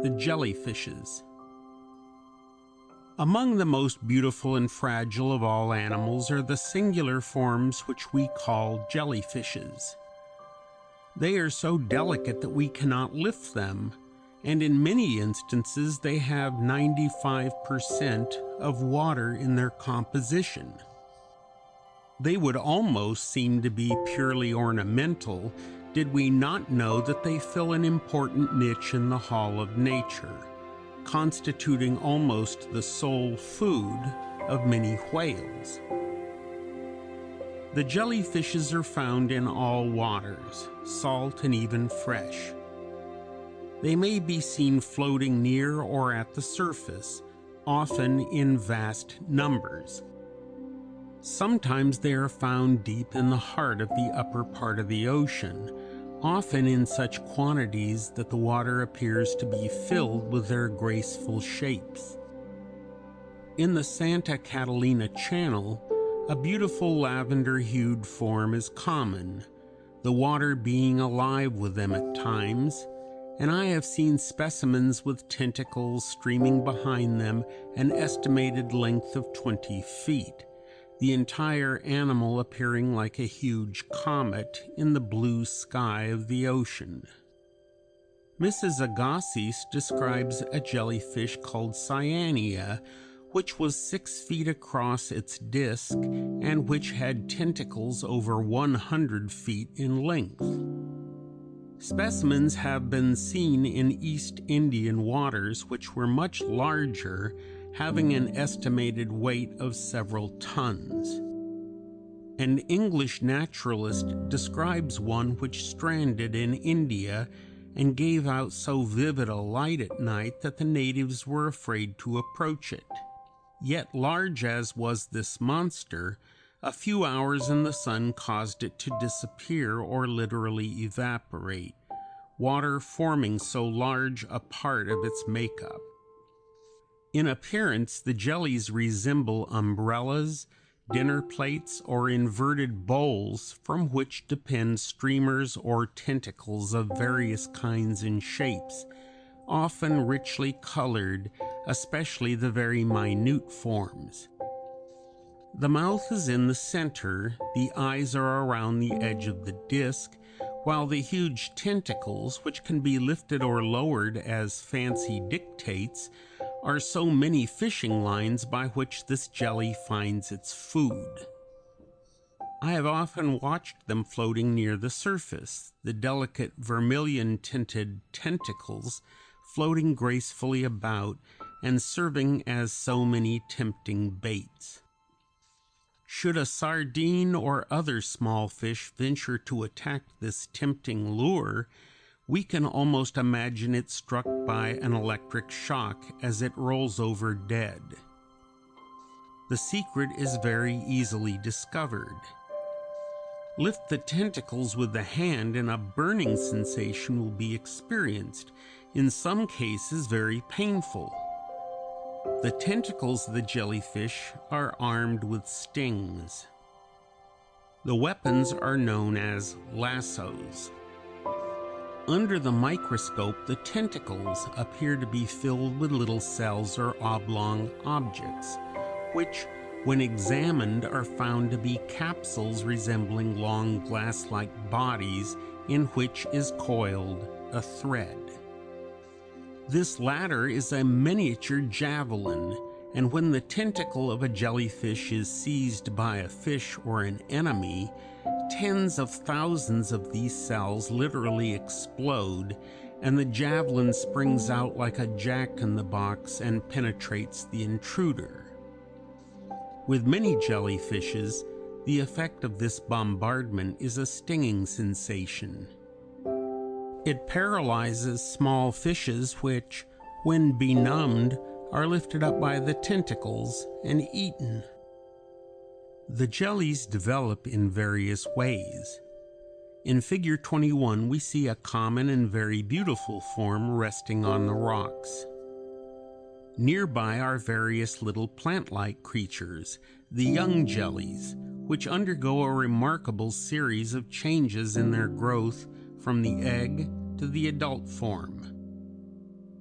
the jellyfishes. Among the most beautiful and fragile of all animals are the singular forms which we call jellyfishes. They are so delicate that we cannot lift them, and in many instances they have 95% of water in their composition. They would almost seem to be purely ornamental did we not know that they fill an important niche in the hall of nature, constituting almost the sole food of many whales. The jellyfishes are found in all waters, salt and even fresh. They may be seen floating near or at the surface, often in vast numbers. Sometimes they are found deep in the heart of the upper part of the ocean, often in such quantities that the water appears to be filled with their graceful shapes. In the Santa Catalina Channel, a beautiful lavender-hued form is common, the water being alive with them at times, and I have seen specimens with tentacles streaming behind them an estimated length of 20 feet, the entire animal appearing like a huge comet in the blue sky of the ocean. Mrs. Agassiz describes a jellyfish called Cyanea, which was 6 feet across its disc and which had tentacles over 100 feet in length. Specimens have been seen in East Indian waters which were much larger, having an estimated weight of several tons. An English naturalist describes one which stranded in India and gave out so vivid a light at night that the natives were afraid to approach it. Yet large as was this monster, a few hours in the sun caused it to disappear or literally evaporate, water forming so large a part of its makeup. In appearance, the jellies resemble umbrellas, dinner plates, or inverted bowls from which depend streamers or tentacles of various kinds and shapes, often richly colored, especially the very minute forms. The mouth is in the center, the eyes are around the edge of the disc, while the huge tentacles, which can be lifted or lowered as fancy dictates, are so many fishing lines by which this jelly finds its food. I have often watched them floating near the surface, the delicate vermilion-tinted tentacles floating gracefully about and serving as so many tempting baits. Should a sardine or other small fish venture to attack this tempting lure, we can almost imagine it struck by an electric shock as it rolls over dead. The secret is very easily discovered. Lift the tentacles with the hand and a burning sensation will be experienced, in some cases very painful. The tentacles of the jellyfish are armed with stings. The weapons are known as lassos. Under the microscope, the tentacles appear to be filled with little cells or oblong objects, which, when examined, are found to be capsules resembling long glass-like bodies in which is coiled a thread. This latter is a miniature javelin, and when the tentacle of a jellyfish is seized by a fish or an enemy, tens of thousands of these cells literally explode, and the javelin springs out like a jack-in-the-box and penetrates the intruder. With many jellyfishes, the effect of this bombardment is a stinging sensation. It paralyzes small fishes which, when benumbed, are lifted up by the tentacles and eaten. The jellies develop in various ways. In Figure 21, we see a common and very beautiful form resting on the rocks. Nearby are various little plant-like creatures, the young jellies, which undergo a remarkable series of changes in their growth from the egg to the adult form.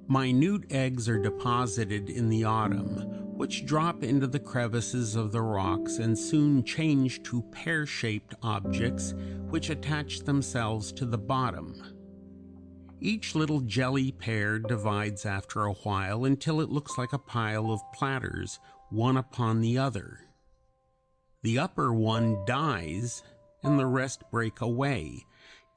Minute eggs are deposited in the autumn, which drop into the crevices of the rocks and soon change to pear-shaped objects which attach themselves to the bottom. Each little jelly pear divides after a while until it looks like a pile of platters, one upon the other. The upper one dies, and the rest break away,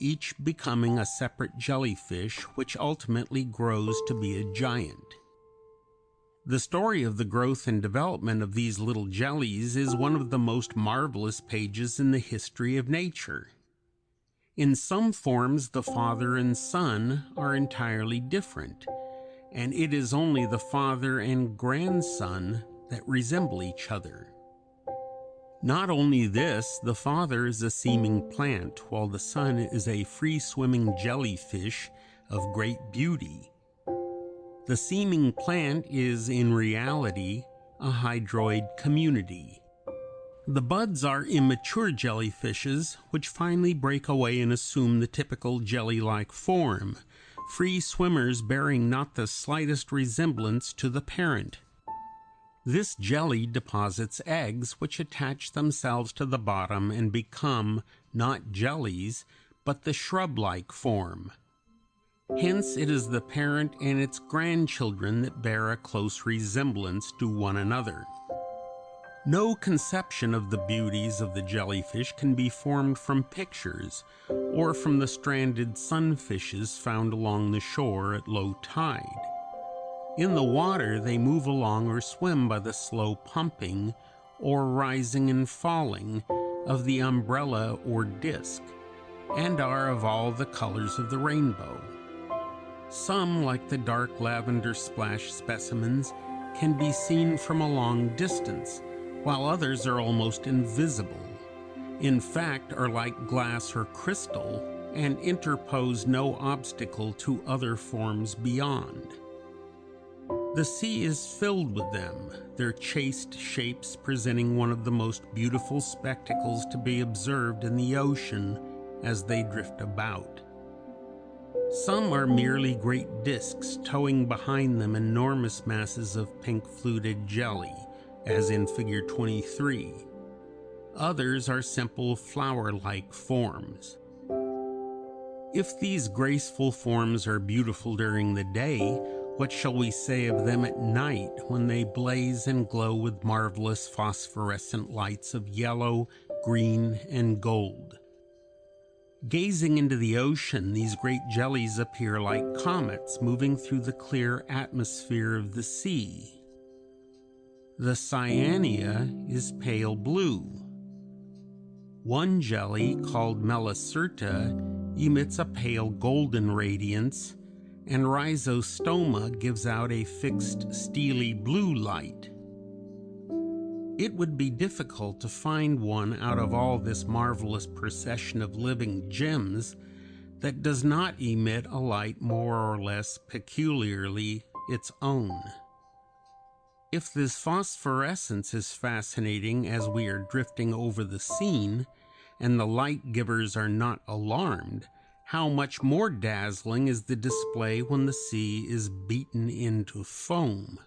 each becoming a separate jellyfish, which ultimately grows to be a giant. The story of the growth and development of these little jellies is one of the most marvelous pages in the history of nature. In some forms, the father and son are entirely different, and it is only the father and grandson that resemble each other. Not only this, the father is a seeming plant, while the son is a free-swimming jellyfish of great beauty. The seeming plant is, in reality, a hydroid community. The buds are immature jellyfishes, which finally break away and assume the typical jelly-like form, free swimmers bearing not the slightest resemblance to the parent. This jelly deposits eggs which attach themselves to the bottom and become not jellies, but the shrub-like form. Hence it is the parent and its grandchildren that bear a close resemblance to one another. No conception of the beauties of the jellyfish can be formed from pictures or from the stranded sunfishes found along the shore at low tide. In the water, they move along or swim by the slow pumping or rising and falling of the umbrella or disc, and are of all the colors of the rainbow. Some, like the dark lavender splash specimens, can be seen from a long distance, while others are almost invisible. In fact, are like glass or crystal and interpose no obstacle to other forms beyond. The sea is filled with them, their chaste shapes presenting one of the most beautiful spectacles to be observed in the ocean as they drift about. Some are merely great discs towing behind them enormous masses of pink fluted jelly, as in Figure 23. Others are simple flower-like forms. If these graceful forms are beautiful during the day, what shall we say of them at night when they blaze and glow with marvelous phosphorescent lights of yellow, green, and gold? Gazing into the ocean, these great jellies appear like comets moving through the clear atmosphere of the sea. The cyanea is pale blue. One jelly, called Melacerta, emits a pale golden radiance, and Rhizostoma gives out a fixed steely blue light. It would be difficult to find one out of all this marvelous procession of living gems that does not emit a light more or less peculiarly its own. If this phosphorescence is fascinating as we are drifting over the scene, and the light givers are not alarmed, how much more dazzling is the display when the sea is beaten into foam.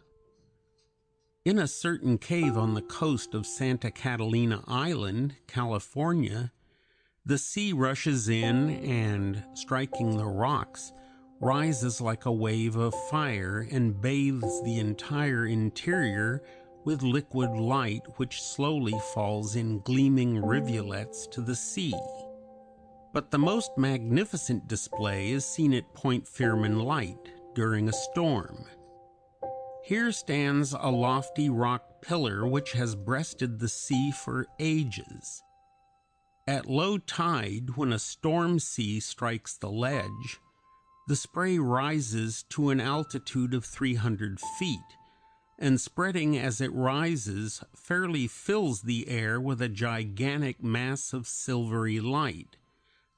In a certain cave on the coast of Santa Catalina Island, California, the sea rushes in and, striking the rocks, rises like a wave of fire and bathes the entire interior with liquid light which slowly falls in gleaming rivulets to the sea. But the most magnificent display is seen at Point Firmin Light during a storm. Here stands a lofty rock pillar which has breasted the sea for ages. At low tide, when a storm sea strikes the ledge, the spray rises to an altitude of 300 feet, and spreading as it rises, fairly fills the air with a gigantic mass of silvery light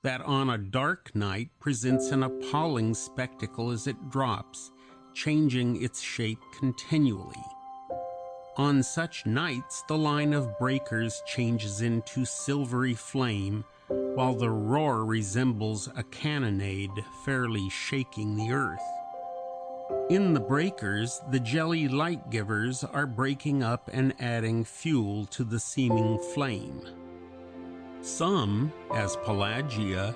that on a dark night presents an appalling spectacle as it drops, changing its shape continually. On such nights, the line of breakers changes into silvery flame, while the roar resembles a cannonade fairly shaking the earth. In the breakers, the jelly light givers are breaking up and adding fuel to the seeming flame. Some, as Pelagia,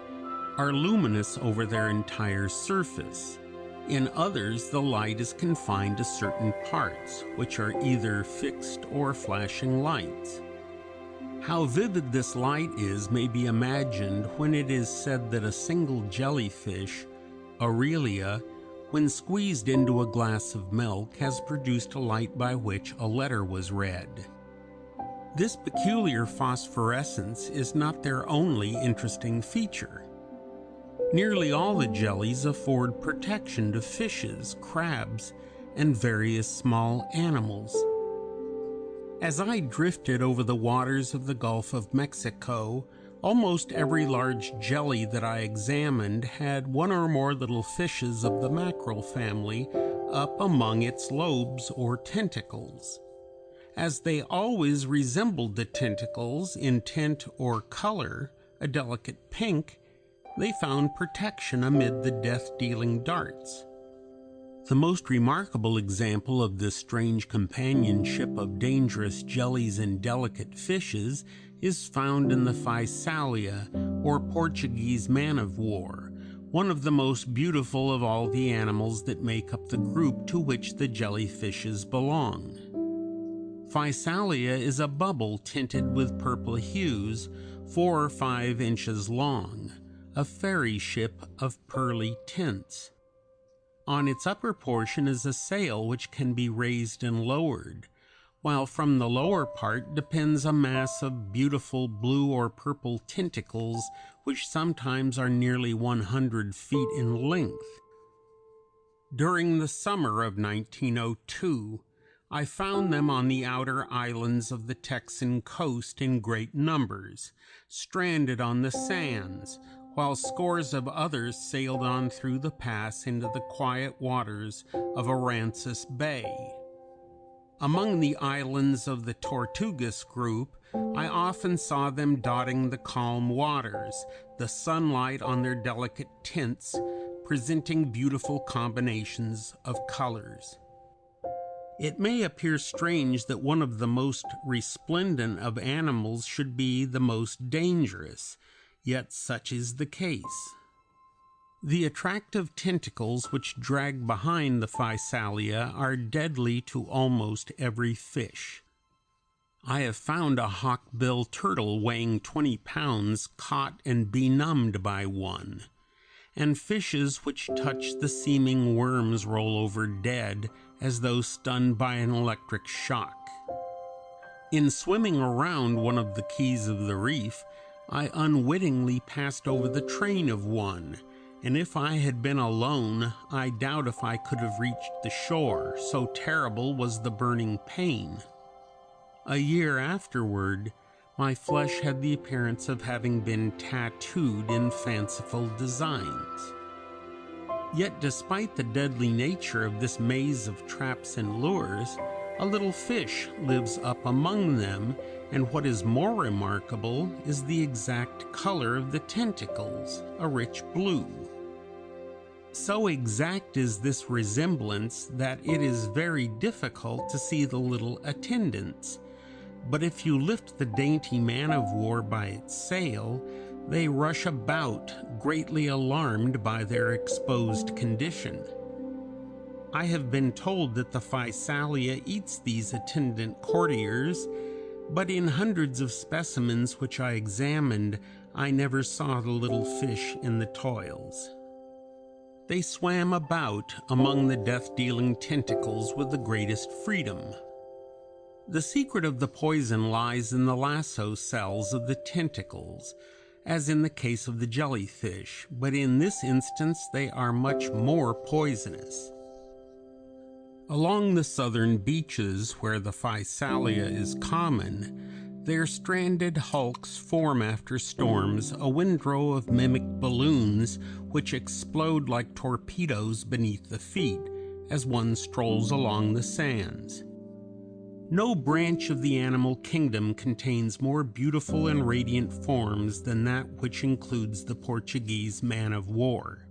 are luminous over their entire surface. In others, the light is confined to certain parts, which are either fixed or flashing lights. How vivid this light is may be imagined when it is said that a single jellyfish, Aurelia, when squeezed into a glass of milk, has produced a light by which a letter was read. This peculiar phosphorescence is not their only interesting feature. Nearly all the jellies afford protection to fishes, crabs, and various small animals. As I drifted over the waters of the Gulf of Mexico, almost every large jelly that I examined had one or more little fishes of the mackerel family up among its lobes or tentacles. As they always resembled the tentacles in tint or color, a delicate pink, they found protection amid the death-dealing darts. The most remarkable example of this strange companionship of dangerous jellies and delicate fishes is found in the Physalia, or Portuguese man-of-war, one of the most beautiful of all the animals that make up the group to which the jellyfishes belong. Physalia is a bubble tinted with purple hues, 4 or 5 inches long, a fairy ship of pearly tints. On its upper portion is a sail which can be raised and lowered, while from the lower part depends a mass of beautiful blue or purple tentacles which sometimes are nearly 100 feet in length. During the summer of 1902, I found them on the outer islands of the Texan coast in great numbers, stranded on the sands, while scores of others sailed on through the pass into the quiet waters of Aransas Bay. Among the islands of the Tortugas group, I often saw them dotting the calm waters, the sunlight on their delicate tints, presenting beautiful combinations of colors. It may appear strange that one of the most resplendent of animals should be the most dangerous, yet such is the case. The attractive tentacles which drag behind the Physalia are deadly to almost every fish. I have found a hawkbill turtle weighing 20 pounds caught and benumbed by one, and fishes which touch the seeming worms roll over dead as though stunned by an electric shock. In swimming around one of the keys of the reef, I unwittingly passed over the train of one, and if I had been alone, I doubt if I could have reached the shore, so terrible was the burning pain. A year afterward, my flesh had the appearance of having been tattooed in fanciful designs. Yet despite the deadly nature of this maze of traps and lures, a little fish lives up among them, and what is more remarkable is the exact color of the tentacles, a rich blue. So exact is this resemblance that it is very difficult to see the little attendants, but if you lift the dainty man-of-war by its sail, they rush about, greatly alarmed by their exposed condition. I have been told that the Physalia eats these attendant courtiers, but in hundreds of specimens which I examined, I never saw the little fish in the toils. They swam about among the death-dealing tentacles with the greatest freedom. The secret of the poison lies in the lasso cells of the tentacles, as in the case of the jellyfish, but in this instance they are much more poisonous. Along the southern beaches, where the Physalia is common, their stranded hulks form after storms a windrow of mimic balloons which explode like torpedoes beneath the feet as one strolls along the sands. No branch of the animal kingdom contains more beautiful and radiant forms than that which includes the Portuguese man-of-war.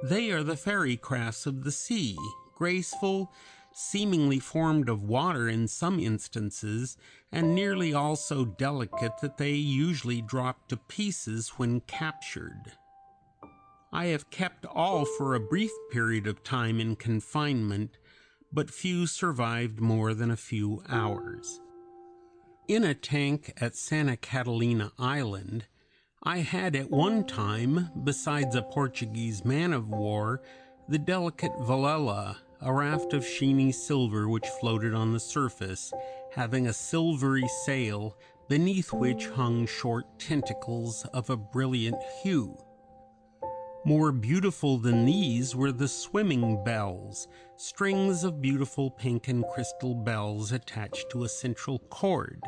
They are the fairy crafts of the sea, graceful, seemingly formed of water in some instances, and nearly all so delicate that they usually drop to pieces when captured. I have kept all for a brief period of time in confinement, but few survived more than a few hours. In a tank at Santa Catalina Island, I had at one time, besides a Portuguese man-of-war, the delicate Velella, a raft of sheeny silver which floated on the surface, having a silvery sail beneath which hung short tentacles of a brilliant hue. More beautiful than these were the swimming bells, strings of beautiful pink and crystal bells attached to a central cord.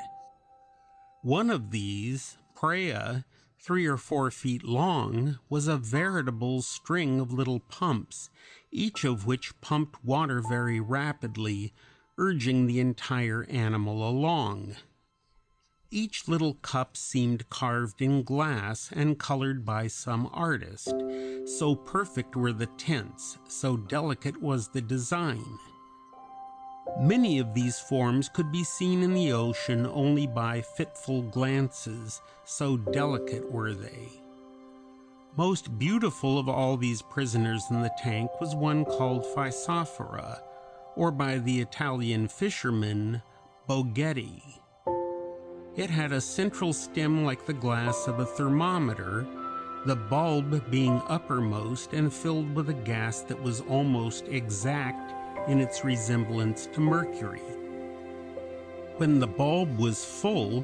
One of these, Praia, 3 or 4 feet long, was a veritable string of little pumps, each of which pumped water very rapidly, urging the entire animal along. Each little cup seemed carved in glass and colored by some artist. So perfect were the tints, so delicate was the design. Many of these forms could be seen in the ocean only by fitful glances, so delicate were they. Most beautiful of all these prisoners in the tank was one called Physophora, or by the Italian fishermen, Boghetti. It had a central stem like the glass of a thermometer, the bulb being uppermost and filled with a gas that was almost exact in its resemblance to mercury. When the bulb was full,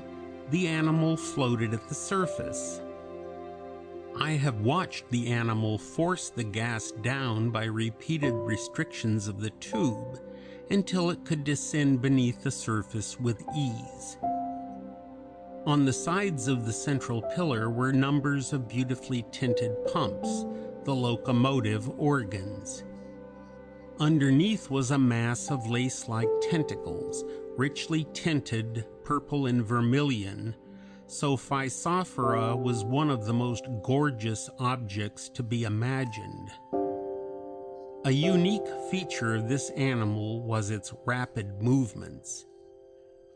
the animal floated at the surface. I have watched the animal force the gas down by repeated restrictions of the tube until it could descend beneath the surface with ease. On the sides of the central pillar were numbers of beautifully tinted pumps, the locomotive organs. Underneath was a mass of lace-like tentacles, richly tinted purple and vermilion, so Physophora was one of the most gorgeous objects to be imagined. A unique feature of this animal was its rapid movements.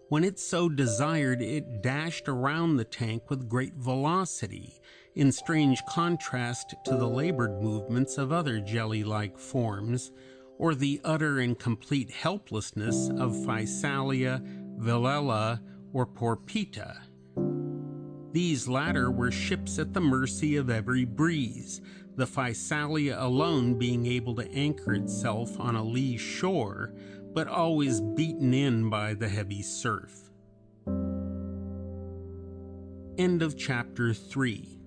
When it so desired, it dashed around the tank with great velocity, in strange contrast to the labored movements of other jelly-like forms, or the utter and complete helplessness of Physalia, Velella, or Porpita. These latter were ships at the mercy of every breeze, the Physalia alone being able to anchor itself on a lee shore, but always beaten in by the heavy surf. End of chapter 3.